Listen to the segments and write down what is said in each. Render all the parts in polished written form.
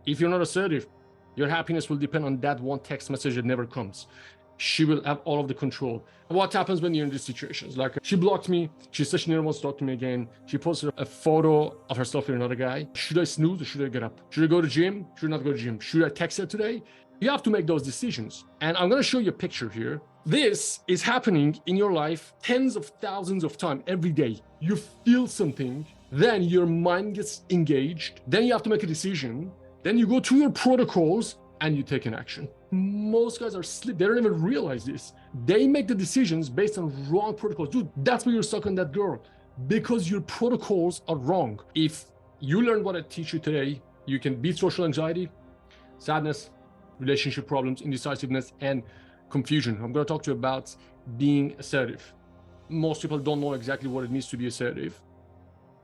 If you're not assertive, your happiness will depend on that one text message that never comes. She will have all of the control. What happens when you're in these situations? Like, she blocked me. She said she never wants to talk to me again. She posted a photo of herself with another guy. Should I snooze or should I get up? Should I go to gym? Should I not go to gym? Should I text her today? You have to make those decisions. And I'm going to show you a picture here. This is happening in your life tens of thousands of times every day. You feel something, then your mind gets engaged. Then you have to make a decision. Then you go to your protocols and you take an action. Most guys are asleep. They don't even realize this. They make the decisions based on wrong protocols. Dude, that's why you're stuck on that girl, because your protocols are wrong. If you learn what I teach you today, you can beat social anxiety, sadness, relationship problems, indecisiveness, and confusion. I'm going to talk to you about being assertive. Most people don't know exactly what it means to be assertive.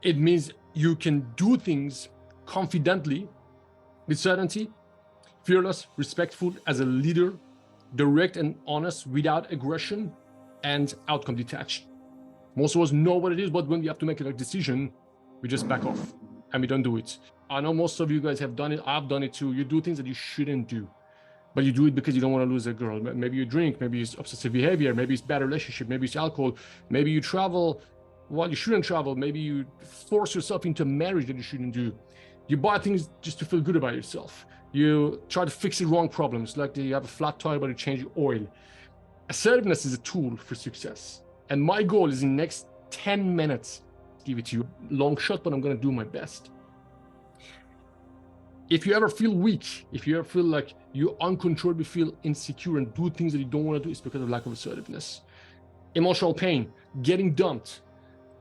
It means you can do things confidently, with certainty, fearless, respectful as a leader, direct and honest without aggression, and outcome detached. Most of us know what it is, but when we have to make a decision, we just back off and we don't do it. I know most of you guys have done it. I've done it too. You do things that you shouldn't do, but you do it because you don't want to lose a girl. Maybe you drink, maybe it's obsessive behavior, maybe it's bad relationship, maybe it's alcohol, maybe you travel while you shouldn't travel, maybe you force yourself into a marriage that you shouldn't do. You buy things just to feel good about yourself. You try to fix the wrong problems, like you have a flat tire, but you change the oil. Assertiveness is a tool for success. And my goal is in the next 10 minutes, give it to you. Long shot, but I'm going to do my best. If you ever feel weak, if you ever feel like you uncontrollably feel insecure and do things that you don't want to do, it's because of lack of assertiveness. Emotional pain, getting dumped,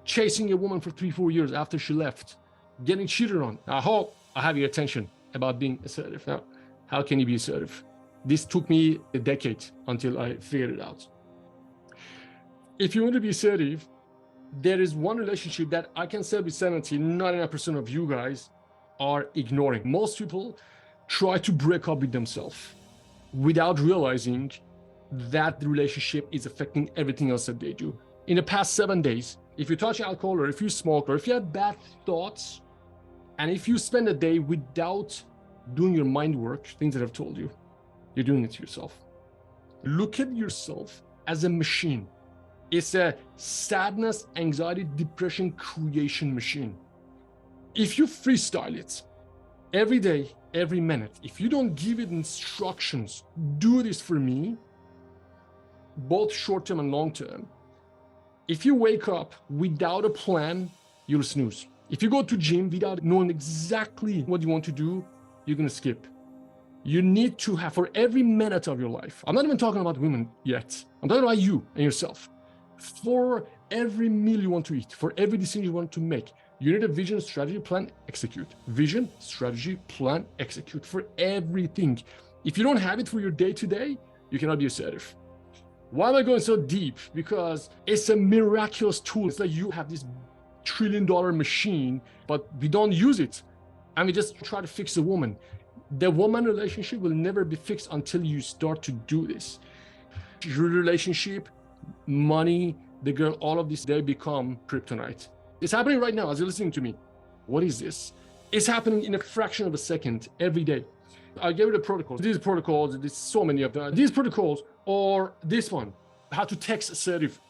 chasing a woman for 3-4 years after she left, getting cheated on. I hope I have your attention about being assertive. Now, how can you be assertive? This took me a decade until I figured it out. If you want to be assertive, there is one relationship that I can say with 99% of you guys are ignoring. Most people try to break up with themselves without realizing that the relationship is affecting everything else that they do. In the past 7 days, if you touch alcohol or if you smoke or if you have bad thoughts, and if you spend a day without doing your mind work, things that I've told you, you're doing it to yourself. Look at yourself as a machine. It's a sadness, anxiety, depression creation machine. If you freestyle it every day, every minute, if you don't give it instructions, do this for me, both short-term and long-term, if you wake up without a plan, you'll snooze. If you go to gym without knowing exactly what you want to do, you're going to skip. You need to have, for every minute of your life, I'm not even talking about women yet, I'm talking about you and yourself. For every meal you want to eat, for every decision you want to make, you need a vision, strategy, plan, execute. Vision, strategy, plan, execute for everything. If you don't have it for your day-to-day, you cannot be assertive. Why am I going so deep? Because it's a miraculous tool. It's like you have this $1 trillion machine, but we don't use it. And we just try to fix the woman. The woman relationship will never be fixed until you start to do this. Your relationship, money, the girl, all of this, they become kryptonite. It's happening right now as you're listening to me. What is this? It's happening in a fraction of a second every day. I gave you the protocols. These protocols, there's so many of them. These protocols, or this one, how to text assertive.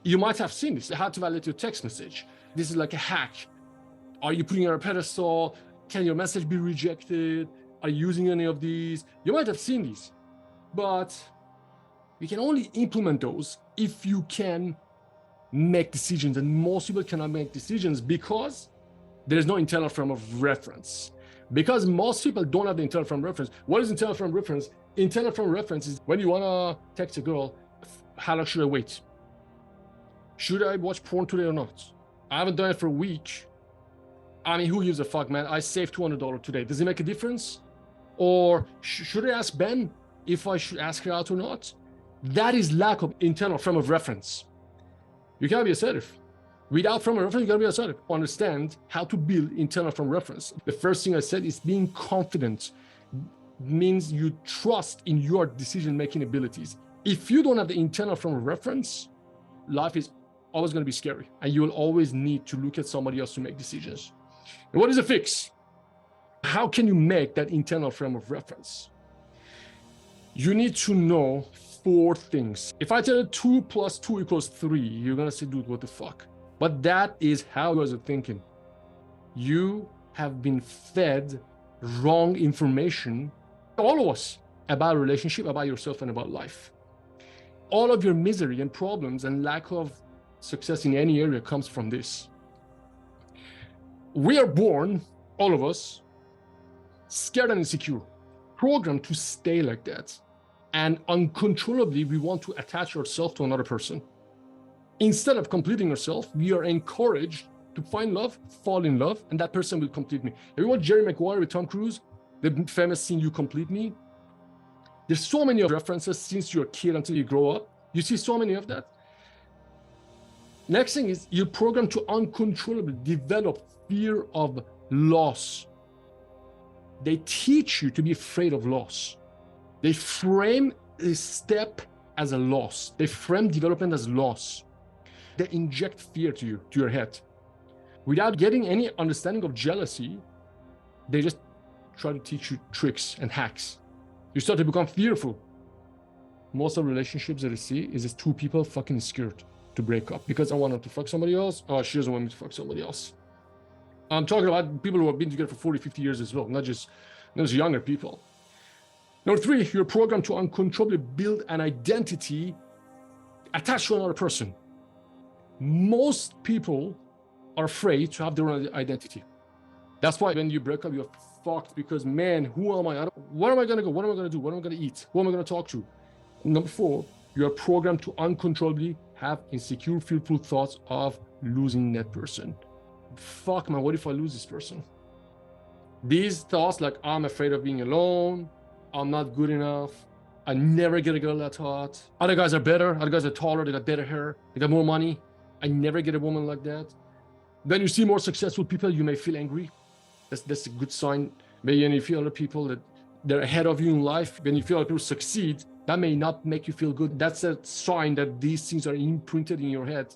You might have seen this, how to validate your text message. This is like a hack. Are you putting it on a pedestal? Can your message be rejected? Are you using any of these? You might have seen these, but you can only implement those if you can make decisions. And most people cannot make decisions because there is no internal frame of reference. Because most people don't have the internal frame of reference. What is internal frame of reference? Internal frame of reference is when you want to text a girl, how long should I wait? Should I watch porn today or not? I haven't done it for a week. I mean, who gives a fuck, man? I saved $200 today. Does it make a difference? Or should I ask Ben if I should ask her out or not? That is lack of internal frame of reference. You cannot be assertive. Without frame of reference, you gotta be assertive. Understand how to build internal frame of reference. The first thing I said is being confident means you trust in your decision-making abilities. If you don't have the internal frame of reference, life is always gonna be scary. And you will always need to look at somebody else to make decisions. And what is the fix? How can you make that internal frame of reference? You need to know 4 things. If I tell you 2 + 2 = 3, you're gonna say, dude, what the fuck? But that is how you guys are thinking. You have been fed wrong information, all of us, about relationship, about yourself, and about life. All of your misery and problems and lack of success in any area comes from this. We are born, all of us, scared and insecure, programmed to stay like that. And uncontrollably, we want to attach ourselves to another person. Instead of completing ourselves, we are encouraged to find love, fall in love, and that person will complete me. Have you watched Jerry Maguire with Tom Cruise? The famous scene, You Complete Me? There's so many references since you're a kid until you grow up. You see so many of that. Next thing is you're programmed to uncontrollably develop fear of loss. They teach you to be afraid of loss. They frame a step as a loss. They frame development as loss. They inject fear to you, to your head. Without getting any understanding of jealousy, they just try to teach you tricks and hacks. You start to become fearful. Most of the relationships that I see is just 2 people fucking scared to break up because I want them to fuck somebody else. Oh, she doesn't want me to fuck somebody else. I'm talking about people who have been together for 40, 50 years as well, not just younger people. Number 3, you're programmed to uncontrollably build an identity attached to another person. Most people are afraid to have their own identity. That's why when you break up, you're fucked because, man, who am I? Where am I going to go? What am I going to do? What am I going to eat? Who am I going to talk to? Number 4, you are programmed to uncontrollably have insecure, fearful thoughts of losing that person. Fuck, man, what if I lose this person? These thoughts like, I'm afraid of being alone, I'm not good enough, I never get a girl that's hot, other guys are better, other guys are taller, they got better hair, they got more money, I never get a woman like that. Then you see more successful people, you may feel angry. That's a good sign. Maybe when you feel other people that they're ahead of you in life, when you feel other people succeed, that may not make you feel good. That's a sign that these things are imprinted in your head.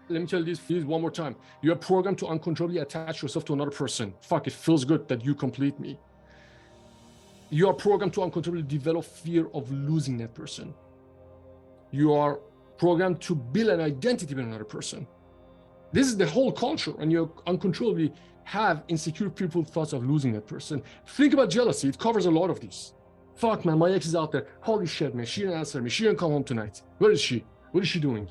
Let me tell you this one more time. You are programmed to uncontrollably attach yourself to another person. Fuck, it feels good that you complete me. You are programmed to uncontrollably develop fear of losing that person. You are programmed to build an identity with another person. This is the whole culture, and you uncontrollably have insecure, fearful thoughts of losing that person. Think about jealousy. It covers a lot of these. Fuck, man, my ex is out there. Holy shit, man, she didn't answer me. She didn't come home tonight. Where is she? What is she doing?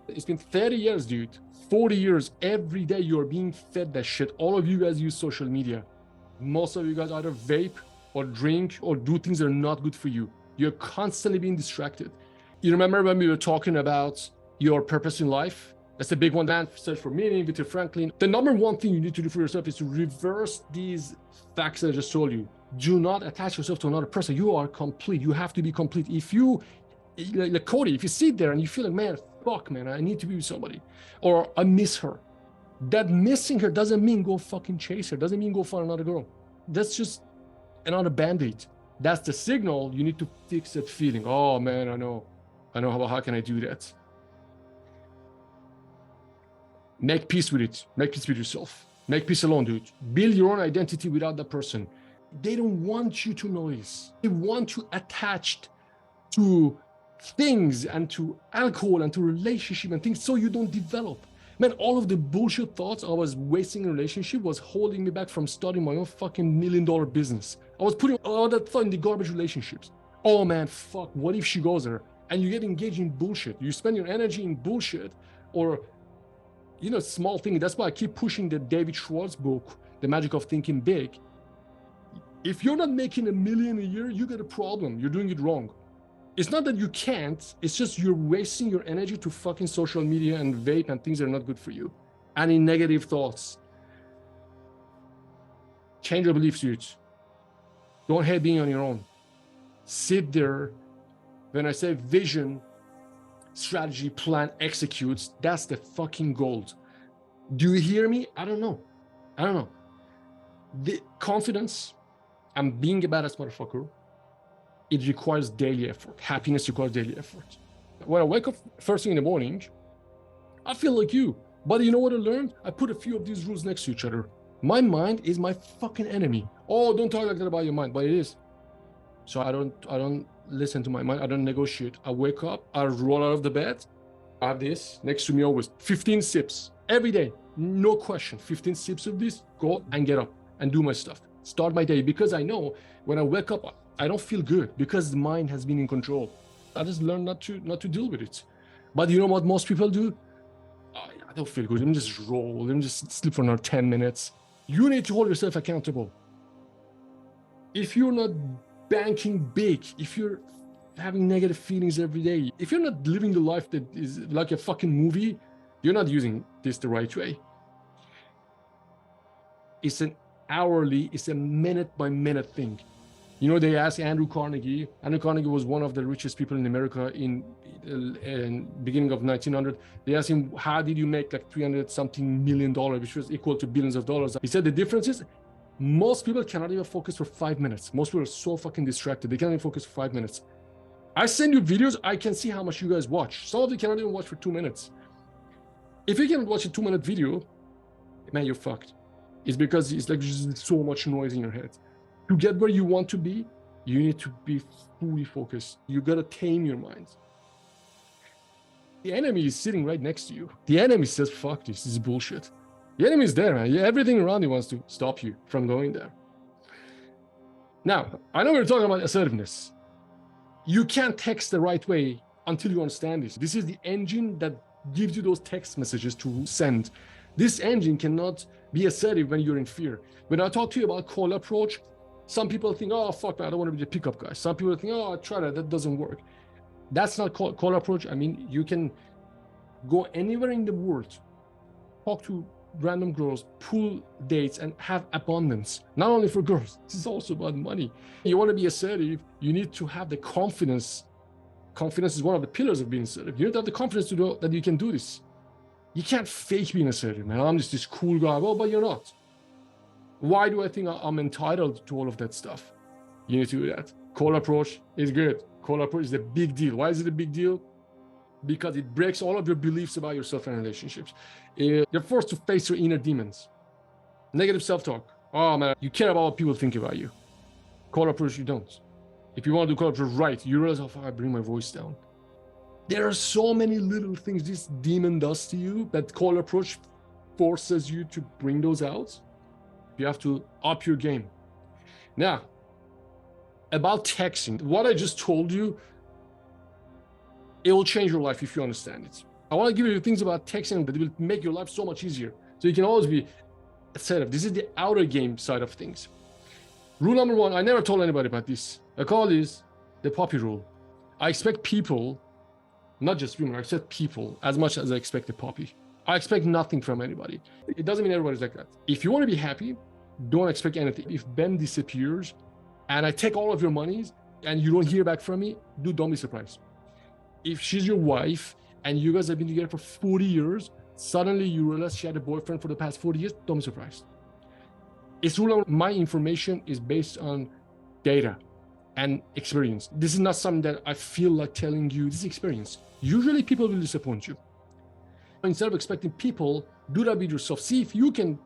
It's been 30 years, dude. 40 years. Every day you're being fed that shit. All of you guys use social media. Most of you guys either vape or drink or do things that are not good for you. You're constantly being distracted. You remember when we were talking about your purpose in life? That's the big one, man. Search for meaning, Viktor Franklin. The number 1 thing you need to do for yourself is to reverse these facts that I just told you. Do not attach yourself to another person. You are complete. You have to be complete. If you, like Cody, if you sit there and you feel like, man, fuck, man, I need to be with somebody, or I miss her. That missing her doesn't mean go fucking chase her. Doesn't mean go find another girl. That's just another band-aid. That's the signal you need to fix that feeling. Oh man, I know. How can I do that? Make peace with it. Make peace with yourself. Make peace alone, dude. Build your own identity without that person. They don't want you to notice. They want you attached to things and to alcohol and to relationship and things so you don't develop. Man, all of the bullshit thoughts I was wasting in a relationship was holding me back from starting my own fucking $1 million business. I was putting all that thought in the garbage relationships. Oh man, fuck, what if she goes there? And you get engaged in bullshit. You spend your energy in bullshit or, small thing. That's why I keep pushing the David Schwartz book, The Magic of Thinking Big. If you're not making $1 million a year, you got a problem. You're doing it wrong. It's not that you can't, it's just you're wasting your energy to fucking social media and vape and things that are not good for you. And in negative thoughts. Change your beliefs, dude. Don't hate being on your own. Sit there. When I say vision, strategy, plan, executes, that's the fucking gold. Do you hear me? I don't know. The confidence and being a badass motherfucker, it requires daily effort. Happiness requires daily effort. When I wake up first thing in the morning, I feel like you. But you know what I learned? I put a few of these rules next to each other. My mind is my fucking enemy. Oh, don't talk like that about your mind, but it is. So I don't listen to my mind. I don't negotiate. I wake up, I roll out of the bed. I have this next to me always, 15 sips every day, no question. 15 sips of this, go and get up and do my stuff. Start my day, because I know when I wake up, I don't feel good because the mind has been in control. I just learned not to deal with it. But you know what most people do? I don't feel good. Let me just roll. Let me just sleep for another 10 minutes. You need to hold yourself accountable. If you're not banking big, if you're having negative feelings every day, if you're not living the life that is like a fucking movie, you're not using this the right way. It's an hourly, it's a minute by minute thing. You know, they asked Andrew Carnegie. Andrew Carnegie was one of the richest people in America in beginning of 1900. They asked him, how did you make like 300 something million dollars, which was equal to billions of dollars? He said the difference is most people cannot even focus for 5 minutes. Most people are so fucking distracted. They can't even focus for 5 minutes. I send you videos, I can see how much you guys watch. Some of you cannot even watch for 2 minutes. If you can watch a 2-minute video, man, you're fucked. It's because it's like just so much noise in your head. To get where you want to be, you need to be fully focused. You gotta tame your mind. The enemy is sitting right next to you. The enemy says, fuck this is bullshit. The enemy is there, man. Everything around you wants to stop you from going there. Now, I know we're talking about assertiveness. You can't text the right way until you understand this. This is the engine that gives you those text messages to send. This engine cannot be assertive when you're in fear. When I talk to you about call approach, some people think, oh, fuck, man, I don't want to be the pickup guy. Some people think, oh, I tried that, that doesn't work. That's not call approach. I mean, you can go anywhere in the world, talk to random girls, pull dates, and have abundance. Not only for girls, this is also about money. You want to be assertive, you need to have the confidence. Confidence is one of the pillars of being assertive. You need to have the confidence to know that you can do this. You can't fake being assertive, man. I'm just this cool guy. Well, but you're not. Why do I think I'm entitled to all of that stuff? You need to do that. Call approach is good. Call approach is a big deal. Why is it a big deal? Because it breaks all of your beliefs about yourself and relationships. You're forced to face your inner demons. Negative self-talk. Oh man, you care about what people think about you. Call approach, you don't. If you want to do call approach right, you realize how far I bring my voice down. There are so many little things this demon does to you that call approach forces you to bring those out. You have to up your game. Now, about texting, what I just told you, it will change your life if you understand it. I want to give you things about texting that will make your life so much easier. So you can always be assertive. This is the outer game side of things. Rule number 1, I never told anybody about this. I call this the puppy rule. I expect people, not just women, I expect people as much as I expect a puppy. I expect nothing from anybody. It doesn't mean everybody's like that. If you want to be happy, don't expect anything. If Ben disappears and I take all of your monies and you don't hear back from me, don't be surprised. If she's your wife and you guys have been together for 40 years, suddenly you realize she had a boyfriend for the past 40 years, don't be surprised. It's rule of my information is based on data and experience. This is not something that I feel like telling you, this is experience. Usually people will disappoint you. Instead of expecting people, do that with yourself. See if you can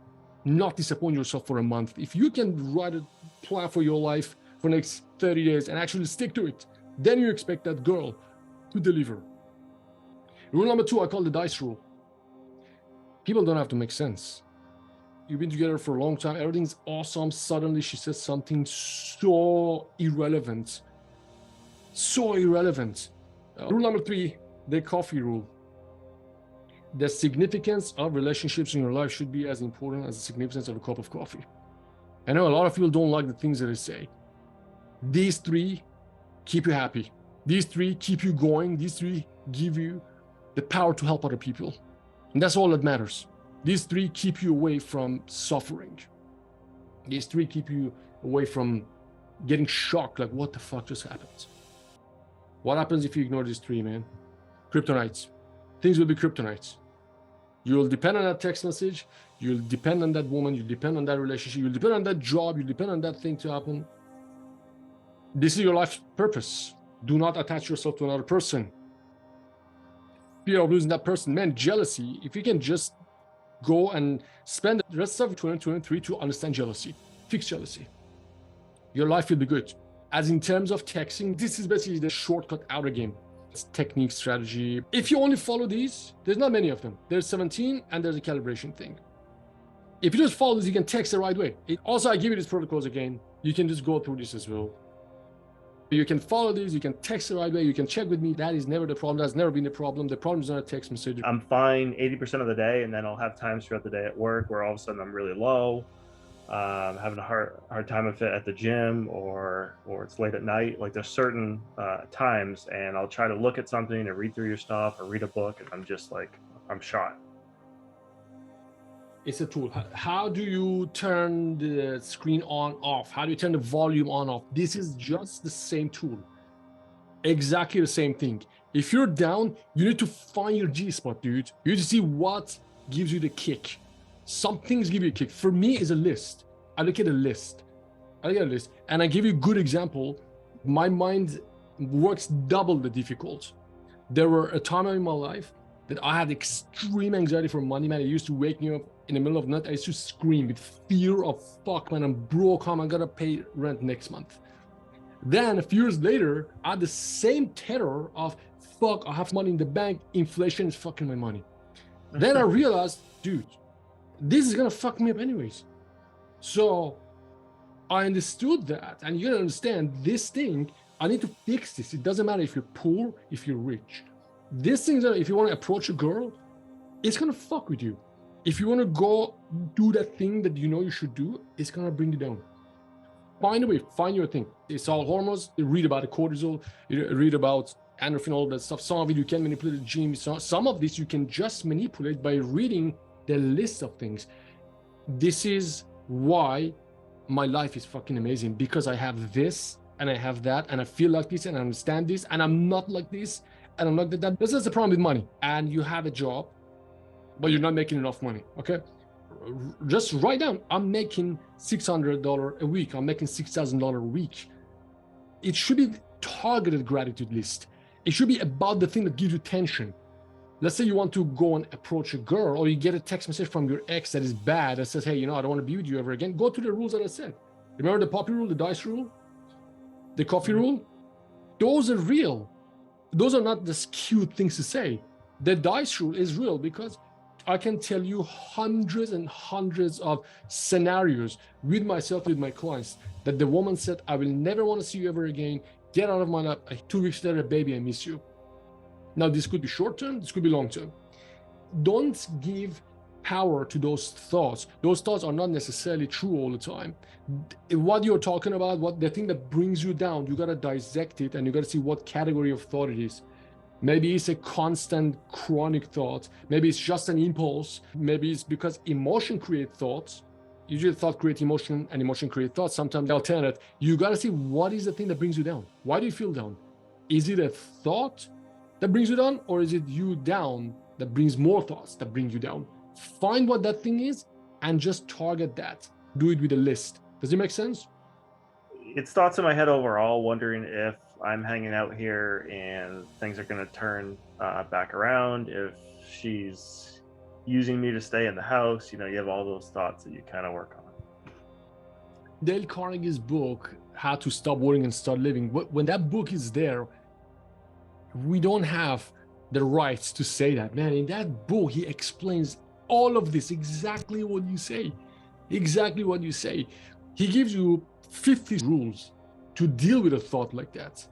not disappoint yourself for a month. If you can write a plan for your life for the next 30 days and actually stick to it, then you expect that girl to deliver. Rule number 2, I call the dice rule. People don't have to make sense. You've been together for a long time, everything's awesome. Suddenly she says something so irrelevant. So irrelevant. Rule number 3, the coffee rule. The significance of relationships in your life should be as important as the significance of a cup of coffee. I know a lot of people don't like the things that I say. These 3 keep you happy. These 3 keep you going. These 3 give you the power to help other people. And that's all that matters. These 3 keep you away from suffering. These 3 keep you away from getting shocked, like what the fuck just happened? What happens if you ignore these 3, man? Kryptonites. Things will be kryptonites. You'll depend on that text message. You'll depend on that woman. You'll depend on that relationship. You'll depend on that job. You'll depend on that thing to happen. This is your life's purpose. Do not attach yourself to another person. Fear of losing that person. Man, jealousy. If you can just go and spend the rest of 2023 to understand jealousy, fix jealousy. Your life will be good. As in terms of texting, this is basically the shortcut out of game. It's technique, strategy. If you only follow these, there's not many of them. There's 17 and there's a calibration thing. If you just follow this, you can text the right way. Also, I give you these protocols again. You can just go through this as well. You can follow these, you can text the right way, you can check with me. That is never the problem. That's never been the problem. The problem is not a text message. I'm fine 80% of the day, and then I'll have times throughout the day at work where all of a sudden I'm really low, having a hard time with it at the gym, or it's late at night. Like there's certain times, and I'll try to look at something and read through your stuff or read a book, and I'm just like, I'm shot. It's a tool. How do you turn the screen on, off? How do you turn the volume on, off? This is just the same tool. Exactly the same thing. If you're down, you need to find your G spot, dude. You need to see what gives you the kick. Some things give you a kick. For me, it's a list. I look at a list. And I give you a good example. My mind works double the difficult. There were a time in my life that I had extreme anxiety for money, man. It used to wake me up in the middle of the night. I used to scream with fear of, fuck, man, I'm broke, I gotta pay rent next month. Then a few years later, I had the same terror of, fuck, I have money in the bank, inflation is fucking my money. Then I realized, dude, this is gonna fuck me up anyways. So I understood that, and you gotta understand this thing, I need to fix this. It doesn't matter if you're poor, if you're rich. This thing, if you wanna approach a girl, it's gonna fuck with you. If you wanna go do that thing that you know you should do, it's gonna bring you down. Find a way, find your thing. It's all hormones. You read about the cortisol, you read about endorphin, all that stuff. Some of it you can manipulate the gym. Some of this you can just manipulate by reading the list of things. This is why my life is fucking amazing, because I have this and I have that and I feel like this and I understand this and I'm not like this and I'm not like that. This is the problem with money. And you have a job, but you're not making enough money, okay? Just write down, I'm making $600 a week. I'm making $6,000 a week. It should be targeted gratitude list. It should be about the thing that gives you tension. Let's say you want to go and approach a girl, or you get a text message from your ex that is bad that says, hey, I don't want to be with you ever again. Go to the rules that I said. Remember the puppy rule, the dice rule, the coffee rule? Those are real. Those are not just cute things to say. The dice rule is real because I can tell you hundreds and hundreds of scenarios with myself, with my clients, that the woman said, I will never want to see you ever again. Get out of my life. 2 weeks later, baby, I miss you. Now, this could be short term, this could be long term. Don't give power to those thoughts. Those thoughts are not necessarily true all the time. What you're talking about, what the thing that brings you down, you got to dissect it and you got to see what category of thought it is. Maybe it's a constant chronic thought. Maybe it's just an impulse. Maybe it's because emotion creates thoughts. Usually thought creates emotion and emotion creates thoughts. Sometimes they alternate. You got to see what is the thing that brings you down. Why do you feel down? Is it a thought that brings you down, or is it you down that brings more thoughts that bring you down? Find what that thing is and just target that. Do it with a list. Does it make sense? It's thoughts in my head overall, wondering if I'm hanging out here and things are going to turn back around, if she's using me to stay in the house. You have all those thoughts that you kind of work on. Dale Carnegie's book, How to Stop Worrying and Start Living, when that book is there, we don't have the rights to say that. Man, in that book, he explains all of this, exactly what you say. Exactly what you say. He gives you 50 rules to deal with a thought like that.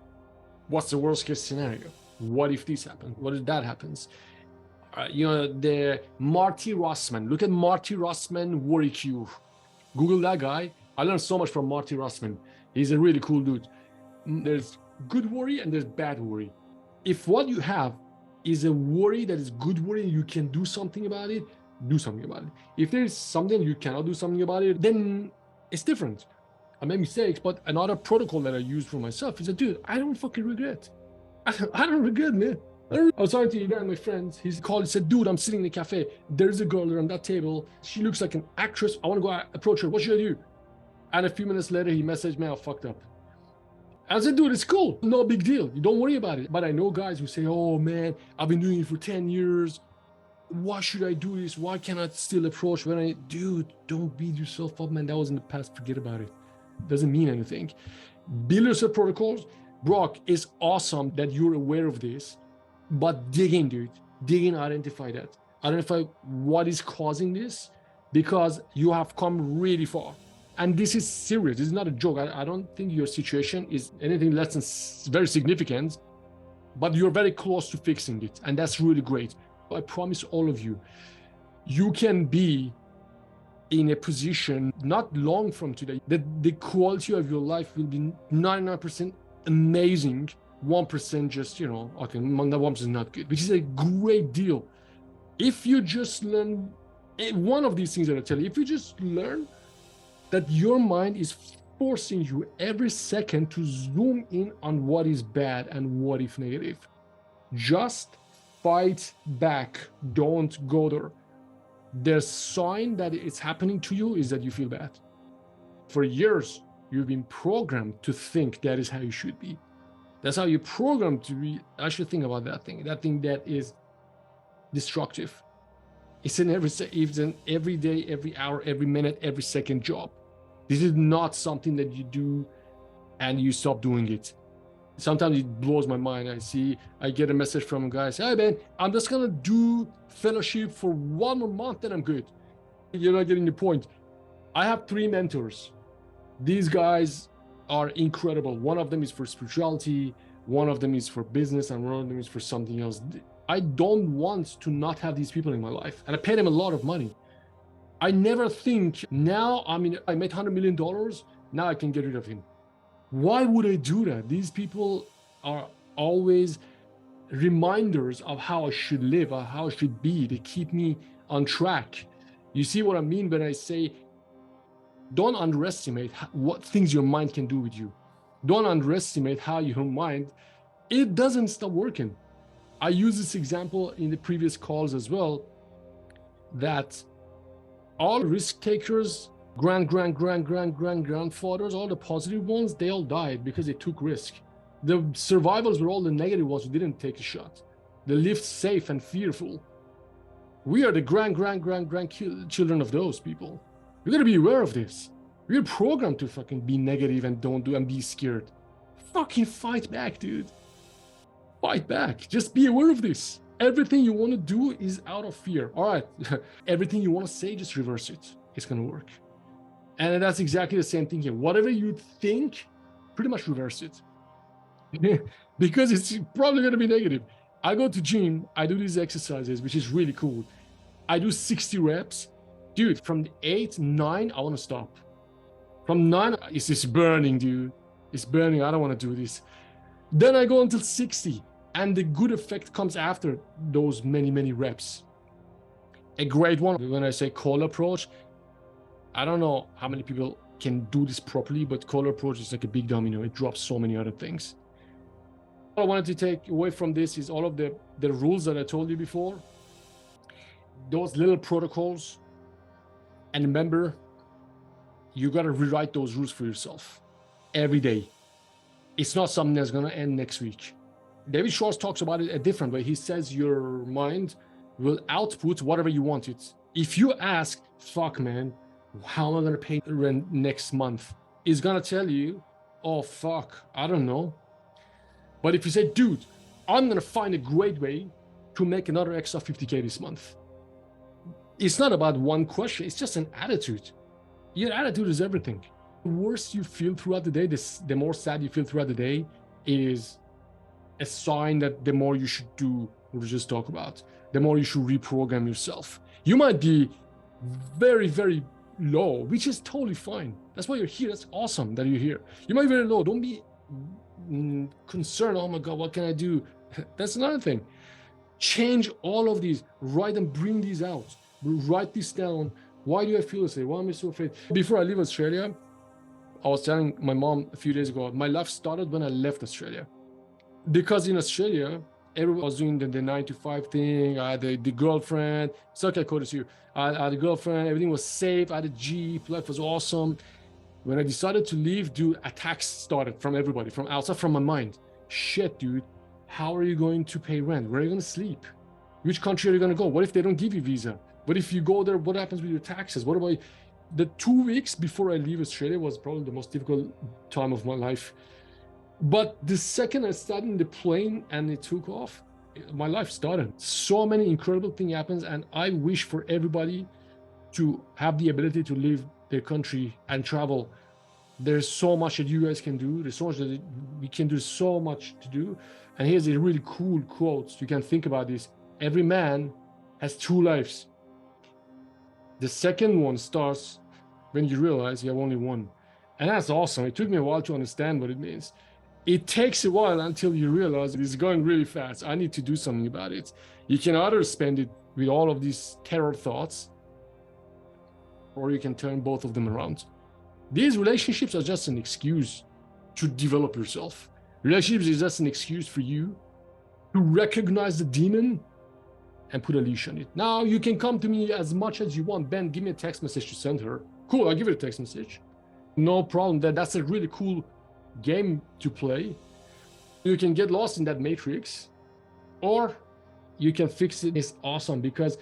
What's the worst case scenario? What if this happens? What if that happens? The Marty Rossman. Look at Marty Rossman worry cure. Google that guy. I learned so much from Marty Rossman. He's a really cool dude. There's good worry and there's bad worry. If what you have is a worry that is good worry and you can do something about it, do something about it. If there is something you cannot do something about it, then it's different. I made mistakes, but another protocol that I use for myself is that, dude, I don't fucking regret. I don't regret, man. I was talking to Ivan, my friend. He called and said, dude, I'm sitting in a cafe. There's a girl around that table. She looks like an actress. I want to go approach her. What should I do? And a few minutes later, he messaged me, I fucked up. I said, dude, it's cool. No big deal. You don't worry about it. But I know guys who say, oh, man, I've been doing it for 10 years. why should I do this? Why can't I still approach when dude, don't beat yourself up, man. That was in the past. Forget about it. Doesn't mean anything. Build yourself protocols. Brock, it's awesome that you're aware of this, but dig in, dude. Dig in, identify that. Identify what is causing this, because you have come really far. And this is serious. This is not a joke. I don't think your situation is anything less than very significant, but you're very close to fixing it. And that's really great. I promise all of you, you can be in a position not long from today that the quality of your life will be 99% amazing, 1% just, okay, that 1% is not good, which is a great deal. If you just learn one of these things that I tell you, if you just learn that your mind is forcing you every second to zoom in on what is bad and what is negative, just fight back. Don't go there. The sign that it's happening to you is that you feel bad. For years, you've been programmed to think that is how you should be. That's how you're programmed to be. I should think about that thing that is destructive. It's an every day, every hour, every minute, every second job. This is not something that you do and you stop doing it. Sometimes it blows my mind. I get a message from guys, hey man, I'm just gonna do fellowship for 1 more month and I'm good. You're not getting the point. I have 3 mentors. These guys are incredible. One of them is for spirituality, one of them is for business, and one of them is for something else. I don't want to not have these people in my life, and I pay them a lot of money. I never think now, I made $100 million, now I can get rid of him. Why would I do that? These people are always reminders of how I should live, or how I should be. They keep me on track. You see what I mean when I say, don't underestimate what things your mind can do with you. Don't underestimate how your mind, it doesn't stop working. I use this example in the previous calls as well, that all risk takers, grandfathers, all the positive ones, they all died because they took risk. The survivors were all the negative ones who didn't take a shot. They lived safe and fearful. We are the grandchildren of those people. We gotta be aware of this. We're programmed to fucking be negative and don't do and be scared. Fucking fight back, dude. Fight back. Just be aware of this. Everything you want to do is out of fear. All right. Everything you want to say, just reverse it. It's gonna work. And that's exactly the same thing here. Whatever you think, pretty much reverse it. Because it's probably going to be negative. I go to gym, I do these exercises, which is really cool. I do 60 reps. Dude, from 8, 9, I want to stop. From 9, it's just burning, dude. It's burning. I don't want to do this. Then I go until 60. And the good effect comes after those many reps. A great one, when I say call approach, I don't know how many people can do this properly, but call approach is like a big domino. It drops so many other things. What I wanted to take away from this is all of the rules that I told you before. Those little protocols. And remember, you got to rewrite those rules for yourself every day. It's not something that's going to end next week. David Schwartz talks about it a different way. He says your mind will output whatever you want it. If you ask, fuck man, how am I going to pay rent next month? It's going to tell you, oh fuck, I don't know. But if you say, dude, I'm going to find a great way to make another extra 50K this month. It's not about one question. It's just an attitude. Your attitude is everything. The worse you feel throughout the day, the more sad you feel throughout the day is a sign that the more you should do what we just talked about, the more you should reprogram yourself. You might be very, very low, which is totally fine. That's why you're here. That's awesome that you're here. You might be very low. Don't be concerned. Oh my God, what can I do? That's another thing. Change all of these. Write and bring these out. Write this down. Why do I feel this way? Why am I so afraid? Before I leave Australia, I was telling my mom a few days ago, my life started when I left Australia. Because in Australia, everyone was doing the 9-to-5 thing. I had the girlfriend. It's okay, Cody, to you. I had a girlfriend. Everything was safe. I had a Jeep. Life was awesome. When I decided to leave, dude, attacks started from everybody, from outside, from my mind. Shit, dude. How are you going to pay rent? Where are you going to sleep? Which country are you going to go? What if they don't give you visa? What if you go there? What happens with your taxes? What about the 2 weeks before I leave Australia was probably the most difficult time of my life. But the second I started in the plane and it took off, my life started. So many incredible things happens, and I wish for everybody to have the ability to leave their country and travel. There's so much that you guys can do. There's so much that we can do, so much to do. And here's a really cool quote. You can think about this. Every man has 2 lives. The second one starts when you realize you have only one. And that's awesome. It took me a while to understand what it means. It takes a while until you realize it's going really fast. I need to do something about it. You can either spend it with all of these terror thoughts, or you can turn both of them around. These relationships are just an excuse to develop yourself. Relationships is just an excuse for you to recognize the demon and put a leash on it. Now you can come to me as much as you want. Ben, give me a text message to send her. Cool, I'll give it a text message. No problem. That's a really cool game to play. You can get lost in that matrix, or you can fix it. It's awesome because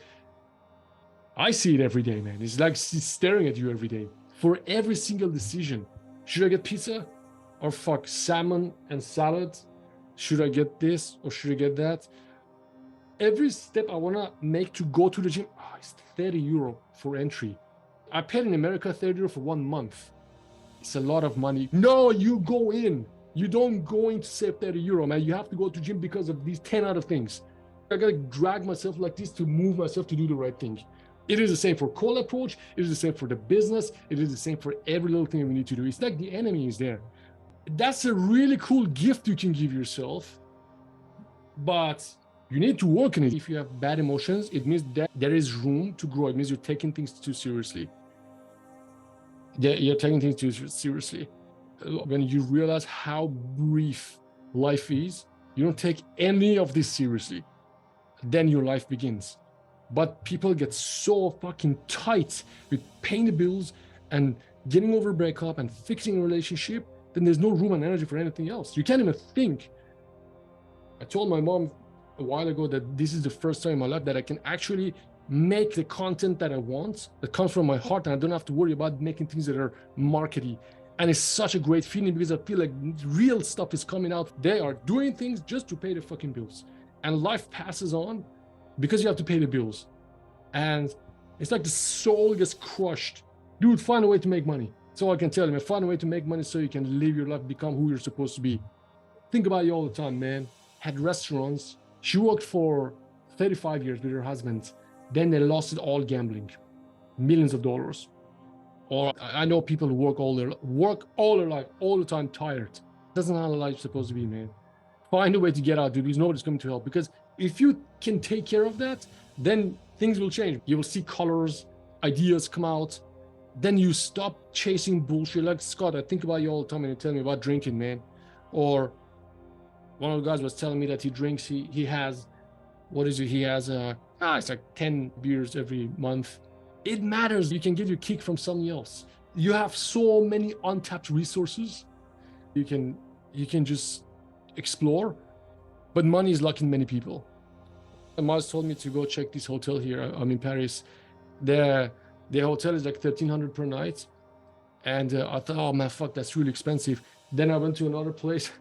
I see it every day, man. It's like staring at you every day. For every single decision, should I get pizza or fuck salmon and salad? Should I get this or should I get that? Every step I want to make to go to the gym, it's 30 euro for entry. I paid in America 30 euro for 1 month. It's a lot of money. No, you go in. You don't go in to save 30 euro, man. You have to go to gym because of these 10 other things. I got to drag myself like this to move myself to do the right thing. It is the same for cold approach. It is the same for the business. It is the same for every little thing we need to do. It's like the enemy is there. That's a really cool gift you can give yourself, but you need to work on it. If you have bad emotions, it means that there is room to grow. It means you're taking things too seriously. You're taking things too seriously. When you realize how brief life is, you don't take any of this seriously. Then your life begins. But people get so fucking tight with paying the bills and getting over a breakup and fixing a relationship, then there's no room and energy for anything else. You can't even think. I told my mom a while ago that this is the first time in my life that I can actually make the content that I want, that comes from my heart, and I don't have to worry about making things that are markety. And it's such a great feeling because I feel like real stuff is coming out. They are doing things just to pay the fucking bills. And life passes on because you have to pay the bills. And it's like the soul gets crushed. Dude, find a way to make money. That's all I can tell you, man. Find a way to make money so you can live your life, become who you're supposed to be. Think about it all the time, man. Had restaurants. She worked for 35 years with her husband. Then they lost it all gambling. Millions of dollars. Or I know people who work all their life, all the time, tired. That's not how life's supposed to be, man. Find a way to get out, dude, because nobody's coming to help. Because if you can take care of that, then things will change. You will see colors, ideas come out. Then you stop chasing bullshit. Like Scott, I think about you all the time and you tell me about drinking, man. Or one of the guys was telling me that he drinks, he has, what is it? He has, it's like 10 beers every month. It matters. You can get your kick from something else. You have so many untapped resources. You can just explore, but money is locking many people. Mars told me to go check this hotel here. I'm in Paris. The hotel is like 1,300 per night. And I thought, oh man, fuck, that's really expensive. Then I went to another place.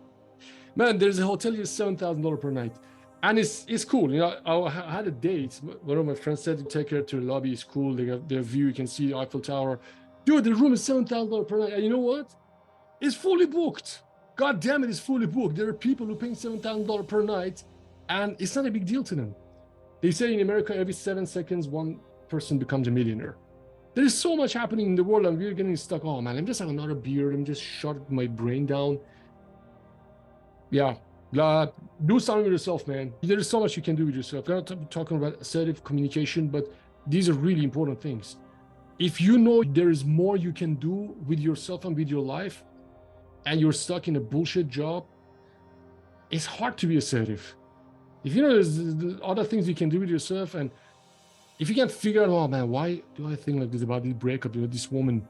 Man, there's a hotel here, $7,000 per night. And it's cool. You know, I had a date. One of my friends said to take her to the lobby. It's cool. They got their view. You can see the Eiffel Tower. Dude, the room is $7,000 per night. And you know what? It's fully booked. God damn it, it's fully booked. There are people who are paying $7,000 per night, and it's not a big deal to them. They say in America, every 7 seconds, one person becomes a millionaire. There is so much happening in the world, and we're getting stuck. Oh man, let me just have another beer. Let me just shut my brain down. Yeah. Do something with yourself, man. There is so much you can do with yourself. I'm not talking about assertive communication, but these are really important things. If you know there is more you can do with yourself and with your life, and you're stuck in a bullshit job, it's hard to be assertive. If you know there's other things you can do with yourself, and if you can't figure out, oh man, why do I think like this about this breakup with this woman?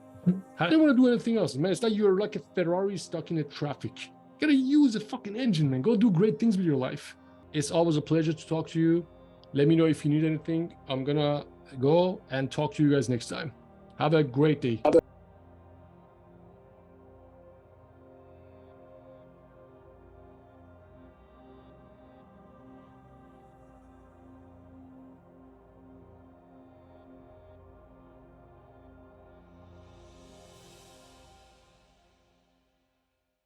I don't want to do anything else, man. It's like you're like a Ferrari stuck in a traffic. You gotta use the fucking engine, man. Go do great things with your life. It's always a pleasure to talk to you. Let me know if you need anything. I'm gonna go and talk to you guys next time. Have a great day.